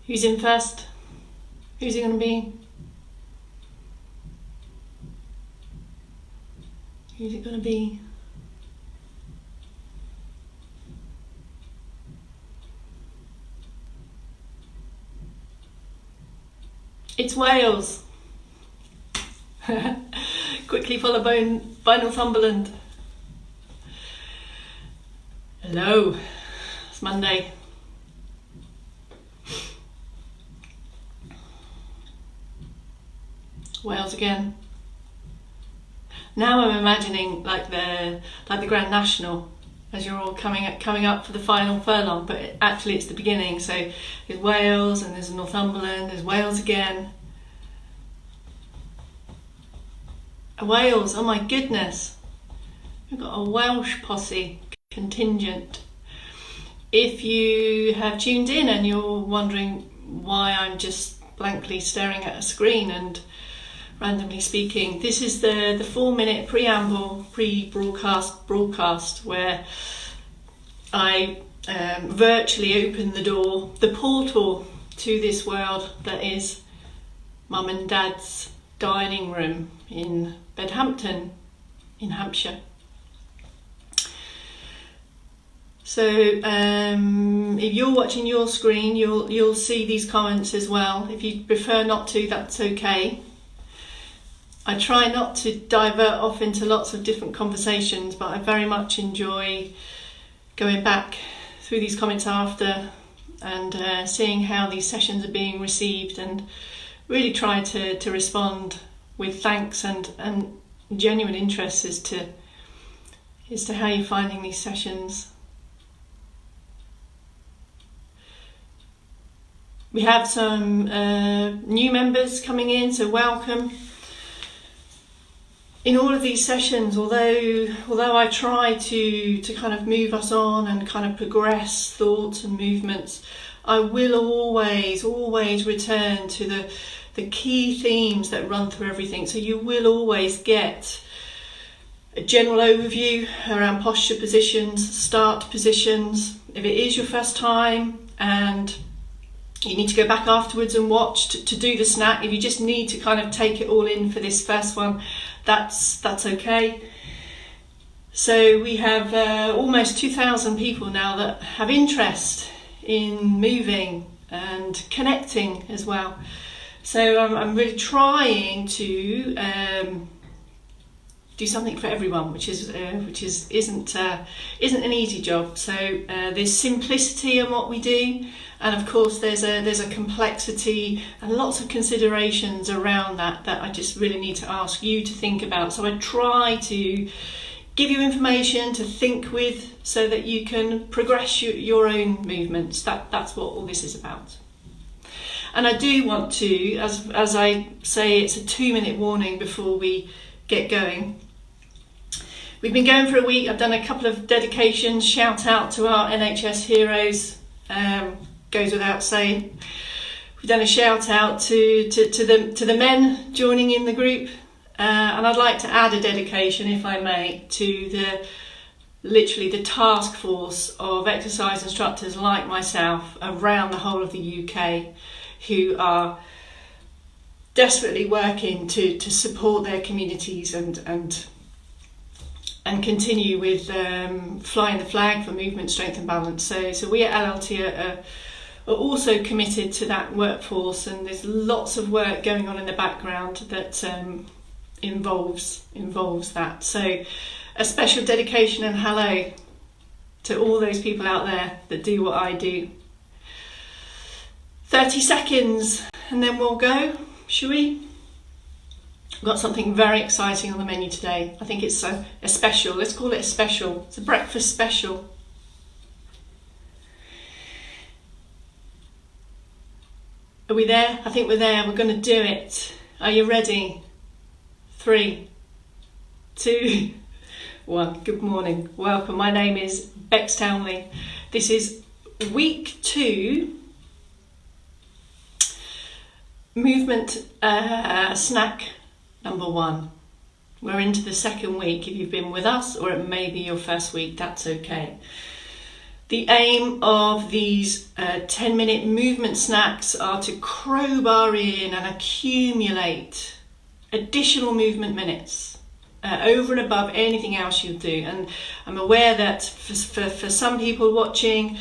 Who's in first? Who's it going to be? Who's it going to be? It's Wales. Quickly followed by Northumberland. Hello, it's Monday. Wales again. Now I'm imagining like the Grand National as you're all coming up for the final furlong, but actually it's the beginning. So there's Wales and there's Northumberland, there's Wales again. Wales, oh my goodness. We've got a Welsh posse contingent. If you have tuned in and you're wondering why I'm just blankly staring at a screen and randomly speaking, this is the 4-minute preamble, broadcast where I virtually open the portal to this world that is Mum and Dad's dining room in Bedhampton in Hampshire. So if you're watching your screen, you'll see these comments as well. If you prefer not to, that's okay. I try not to divert off into lots of different conversations, but I very much enjoy going back through these comments after and seeing how these sessions are being received, and really try to respond with thanks and genuine interest as to how you're finding these sessions. We have some new members coming in, so welcome. In all of these sessions, although I try to kind of move us on and kind of progress thoughts and movements, I will always return to the key themes that run through everything. So you will always get a general overview around posture positions, start positions. If it is your first time and you need to go back afterwards and watch to do the snack, if you just need to kind of take it all in for this first one, that's okay. So we have almost 2,000 people now that have interest in moving and connecting as well. So I'm really trying to do something for everyone, which isn't an easy job. So there's simplicity in what we do, and of course there's a complexity and lots of considerations around that I just really need to ask you to think about. So I try to give you information to think with, so that you can progress your own movements. That's what all this is about. And I do want to, as I say, it's a 2-minute warning before we get going. We've been going for a week. I've done a couple of dedications. Shout out to our NHS heroes. Goes without saying. We've done a shout out to the men joining in the group, and I'd like to add a dedication, if I may, to the task force of exercise instructors like myself around the whole of the UK, who are desperately working to support their communities and continue with flying the flag for movement, strength and balance. So we at LLT are also committed to that workforce, and there's lots of work going on in the background that involves that. So a special dedication and hello to all those people out there that do what I do. 30 seconds and then we'll go, shall we? We've got something very exciting on the menu today. I think it's a special. Let's call it a special. It's a breakfast special. Are we there? I think we're there. We're going to do it. Are you ready? 3, 2, 1. Good morning. Welcome. My name is Bex Townley. This is week 2. Movement snack number 1. We're into the second week. If you've been with us, or it may be your first week, that's okay. The aim of these 10-minute movement snacks are to crowbar in and accumulate additional movement minutes over and above anything else you do. And I'm aware that for some people watching,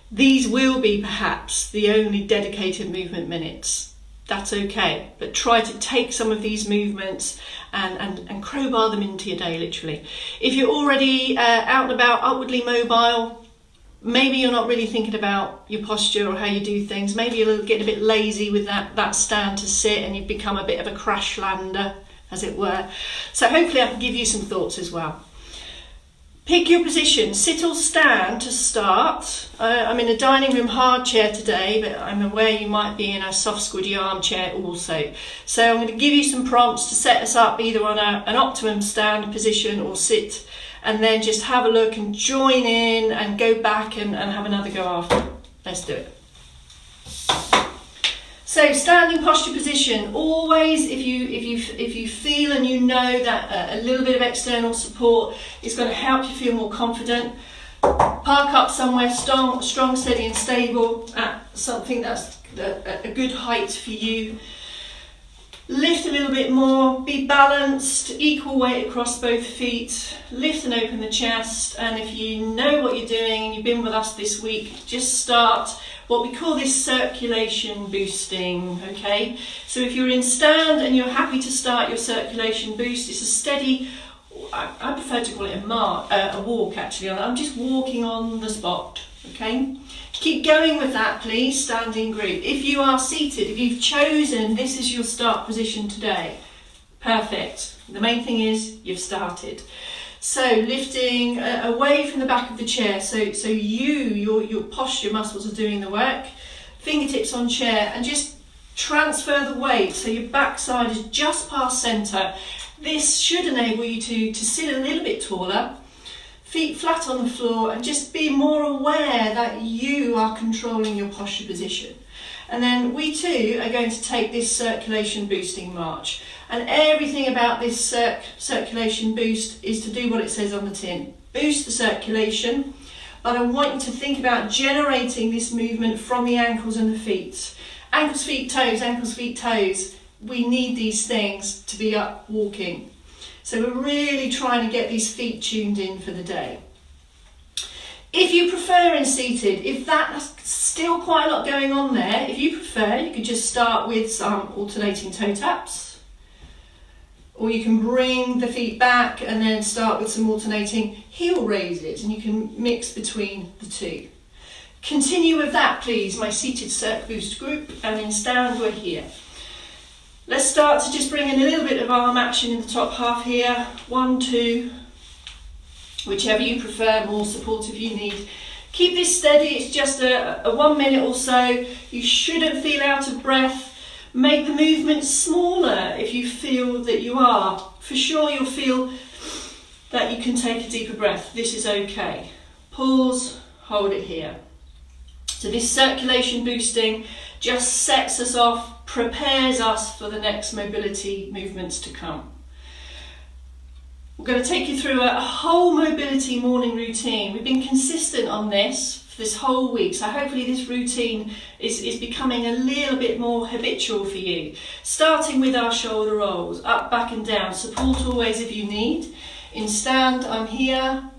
these will be perhaps the only dedicated movement minutes. That's okay, but try to take some of these movements and crowbar them into your day, literally. If you're already out and about, upwardly mobile, maybe you're not really thinking about your posture or how you do things. Maybe you're getting a bit lazy with that stand to sit, and you've become a bit of a crash lander, as it were. So hopefully I can give you some thoughts as well. Pick your position, sit or stand to start. I'm in a dining room hard chair today, but I'm aware you might be in a soft squidgy armchair also. So I'm going to give you some prompts to set us up either on an optimum stand position or sit, and then just have a look and join in and go back and have another go after. Let's do it. So standing posture position, always if you feel and you know that a little bit of external support is going to help you feel more confident, park up somewhere strong, steady and stable at something that's a good height for you. Lift a little bit more, be balanced, equal weight across both feet, lift and open the chest, and if you know what you're doing and you've been with us this week, just start what we call this circulation boosting, okay? So if you're in stand and you're happy to start your circulation boost, it's a steady, I prefer to call it a walk actually, I'm just walking on the spot, okay? Keep going with that, please, standing group. If you are seated, if you've chosen this is your start position today, perfect. The main thing is you've started. So lifting away from the back of the chair, so your posture muscles are doing the work. Fingertips on chair, and just transfer the weight so your backside is just past centre. This should enable you to sit a little bit taller, feet flat on the floor, and just be more aware that you are controlling your posture position. And then we too are going to take this circulation boosting march. And everything about this circulation boost is to do what it says on the tin. Boost the circulation, but I want you to think about generating this movement from the ankles and the feet. Ankles, feet, toes, ankles, feet, toes. We need these things to be up walking. So we're really trying to get these feet tuned in for the day. If you prefer in seated, if that's still quite a lot going on there, if you prefer, you could just start with some alternating toe taps. Or you can bring the feet back and then start with some alternating heel raises, and you can mix between the two. Continue with that, please, my seated circ boost group, and in stand we're here. Let's start to just bring in a little bit of arm action in the top half here. 1, 2, whichever you prefer, more support if you need. Keep this steady, it's just a 1 minute or so. You shouldn't feel out of breath. Make the movement smaller if you feel that you are. For sure you'll feel that you can take a deeper breath. This is okay. Pause, hold it here. So this circulation boosting just sets us off, prepares us for the next mobility movements to come. We're going to take you through a whole mobility morning routine. We've been consistent on this for this whole week, so hopefully this routine is becoming a little bit more habitual for you. Starting with our shoulder rolls, up, back and down. Support always if you need. In stand, I'm here.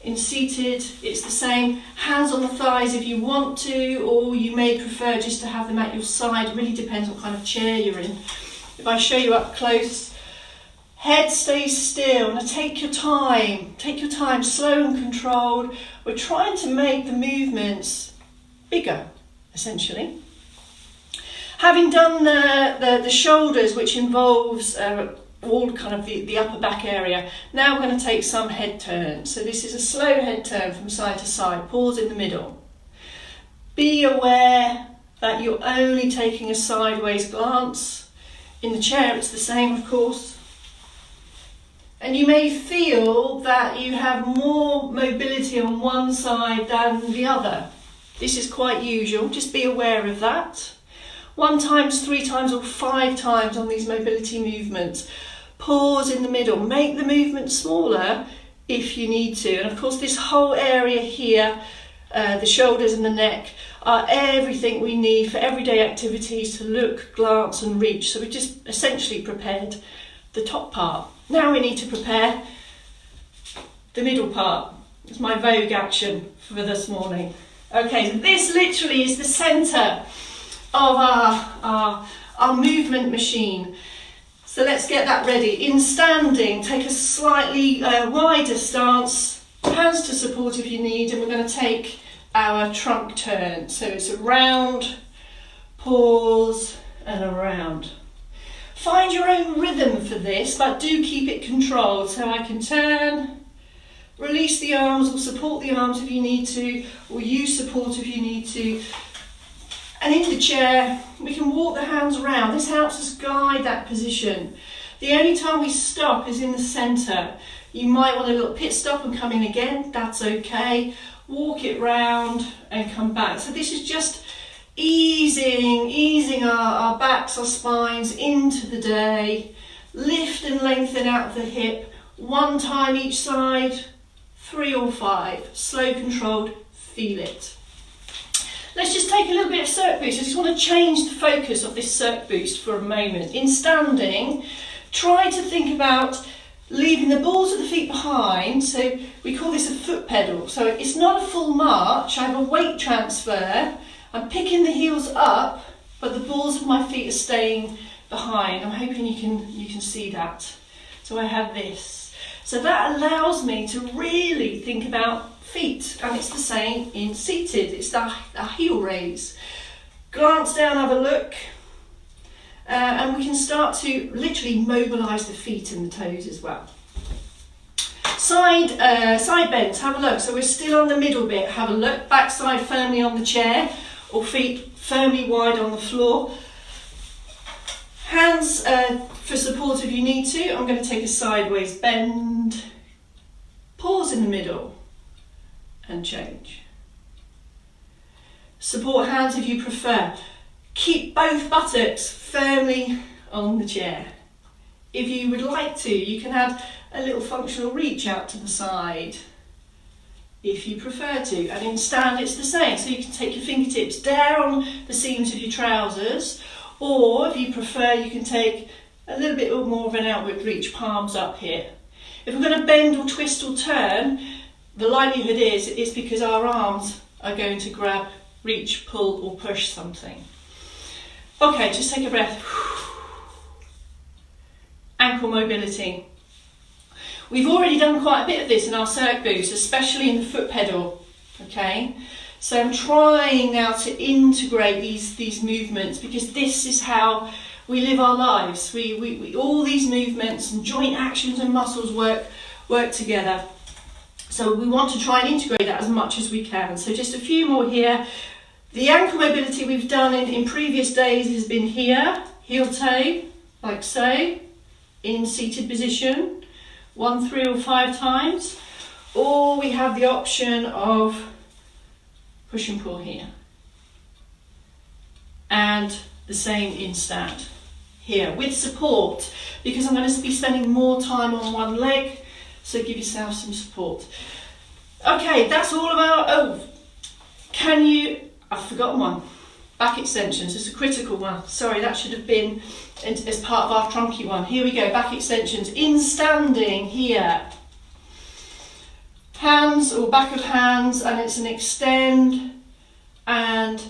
In seated, it's the same. Hands on the thighs if you want to, or you may prefer just to have them at your side. It really depends what kind of chair you're in. If I show you up close, head stays still. Now take your time, slow and controlled. We're trying to make the movements bigger, essentially. Having done the shoulders, which involves all kind of the upper back area, now we're going to take some head turns. So this is a slow head turn from side to side. Pause in the middle. Be aware that you're only taking a sideways glance. In the chair it's the same, of course. And you may feel that you have more mobility on one side than the other. This is quite usual, just be aware of that. 1 times, 3 times or 5 times on these mobility movements. Pause in the middle, make the movement smaller if you need to. And of course this whole area here, the shoulders and the neck, are everything we need for everyday activities to look, glance and reach. So we just essentially prepared the top part. Now we need to prepare the middle part. It's my Vogue action for this morning. Okay, so this literally is the centre of our movement machine. So let's get that ready. In standing, take a slightly wider stance, hands to support if you need, and we're going to take our trunk turn. So it's around, pause and around. Find your own rhythm for this, but do keep it controlled. So I can turn, release the arms or support the arms if you need to, or use support if you need to. And in the chair, we can walk the hands around. This helps us guide that position. The only time we stop is in the centre. You might want a little pit stop and come in again, that's okay. Walk it round and come back. So this is just easing our backs, our spines into the day. Lift and lengthen out of the hip, 1 time each side, 3 or 5. Slow, controlled, feel it. Let's just take a little bit of circ boost. I just want to change the focus of this circ boost for a moment. In standing, try to think about leaving the balls of the feet behind. So we call this a foot pedal. So it's not a full march. I have a weight transfer. I'm picking the heels up, but the balls of my feet are staying behind. I'm hoping you can see that. So I have this. So that allows me to really think about feet, and it's the same in seated. It's the heel raise. Glance down, have a look, and we can start to literally mobilise the feet and the toes as well. Side bends, have a look. So we're still on the middle bit, have a look. Backside firmly on the chair, or feet firmly wide on the floor. Hands for support if you need to. I'm going to take a sideways bend, pause in the middle and change. Support hands if you prefer. Keep both buttocks firmly on the chair. If you would like to, you can add a little functional reach out to the side if you prefer to. And in stand it's the same. So you can take your fingertips down the seams of your trousers, or if you prefer you can take a little bit more of an outward reach, palms up here. If we're going to bend or twist or turn, the likelihood is it's because our arms are going to grab, reach, pull or push something. Okay, just take a breath. Ankle mobility. We've already done quite a bit of this in our circ boost, especially in the foot pedal. Okay, so I'm trying now to integrate these movements, because this is how we live our lives. We all these movements and joint actions and muscles work together. So we want to try and integrate that as much as we can. So just a few more here. The ankle mobility we've done in previous days has been here, heel toe, like so, in seated position, 1, 3 or 5 times. Or we have the option of push and pull here. And the same in stand here with support, because I'm going to be spending more time on one leg. So give yourself some support. Okay, that's all about, I've forgotten one. Back extensions, it's a critical one. Sorry, that should have been as part of our trunky one. Here we go, back extensions. In standing here. Hands or back of hands, and it's an extend and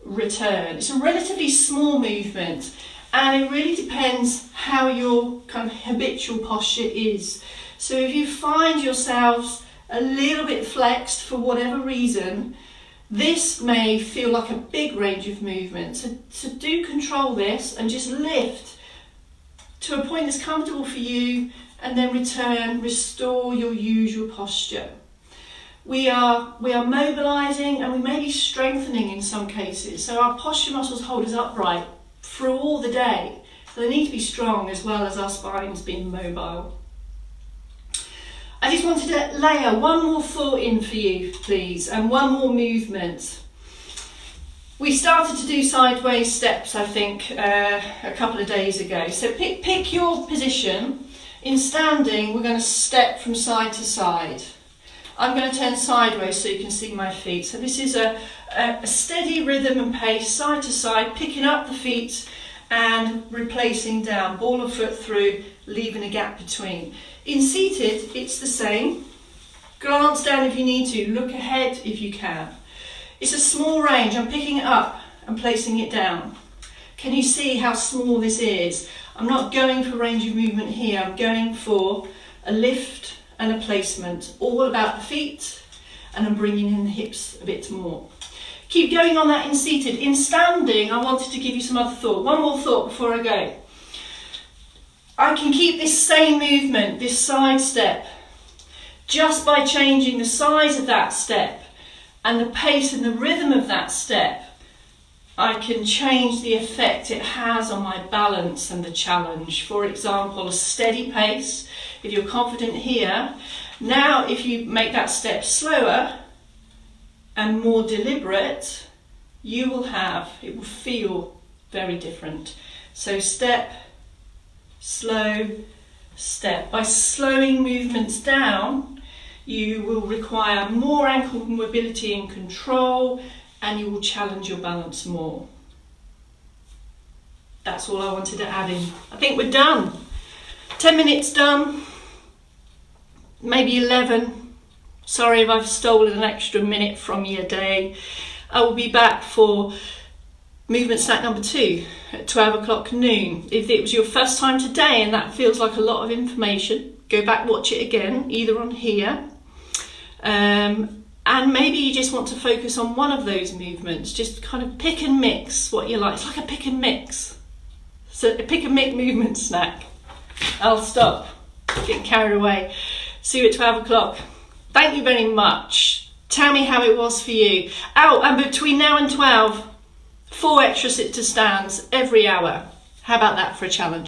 return. It's a relatively small movement, and it really depends how your kind of habitual posture is. So if you find yourselves a little bit flexed for whatever reason, this may feel like a big range of movement. So do control this and just lift to a point that's comfortable for you, and then return, restore your usual posture. We are mobilising, and we may be strengthening in some cases. So our posture muscles hold us upright through all the day. So they need to be strong as well as our spines being mobile. I just wanted to layer one more thought in for you, please, and one more movement. We started to do sideways steps, I think, a couple of days ago. So pick your position. In standing, we're going to step from side to side. I'm going to turn sideways so you can see my feet. So this is a steady rhythm and pace, side to side, picking up the feet and replacing down, ball of foot through, leaving a gap between. In seated, it's the same. Glance down if you need to, look ahead if you can. It's a small range, I'm picking it up and placing it down. Can you see how small this is? I'm not going for range of movement here, I'm going for a lift and a placement, all about the feet, and I'm bringing in the hips a bit more. Keep going on that in seated. In standing, I wanted to give you some other thought. One more thought before I go. I can keep this same movement, this side step, just by changing the size of that step and the pace and the rhythm of that step. I can change the effect it has on my balance and the challenge. For example, a steady pace, if you're confident here. Now if you make that step slower and more deliberate, it will feel very different. So step, slow, step. By slowing movements down, you will require more ankle mobility and control, and you will challenge your balance more. That's all I wanted to add in. I think we're done. 10 minutes done, maybe 11. Sorry if I've stolen an extra minute from your day. I will be back for movement snack number 2 at 12 o'clock noon. If it was your first time today and that feels like a lot of information, go back, watch it again, either on here. And maybe you just want to focus on one of those movements. Just kind of pick and mix what you like. It's like a pick and mix. So a pick and mix movement snack. I'll stop getting carried away. See you at 12 o'clock. Thank you very much. Tell me how it was for you. Oh, and between now and 12, 4 extra sit to stands every hour. How about that for a challenge?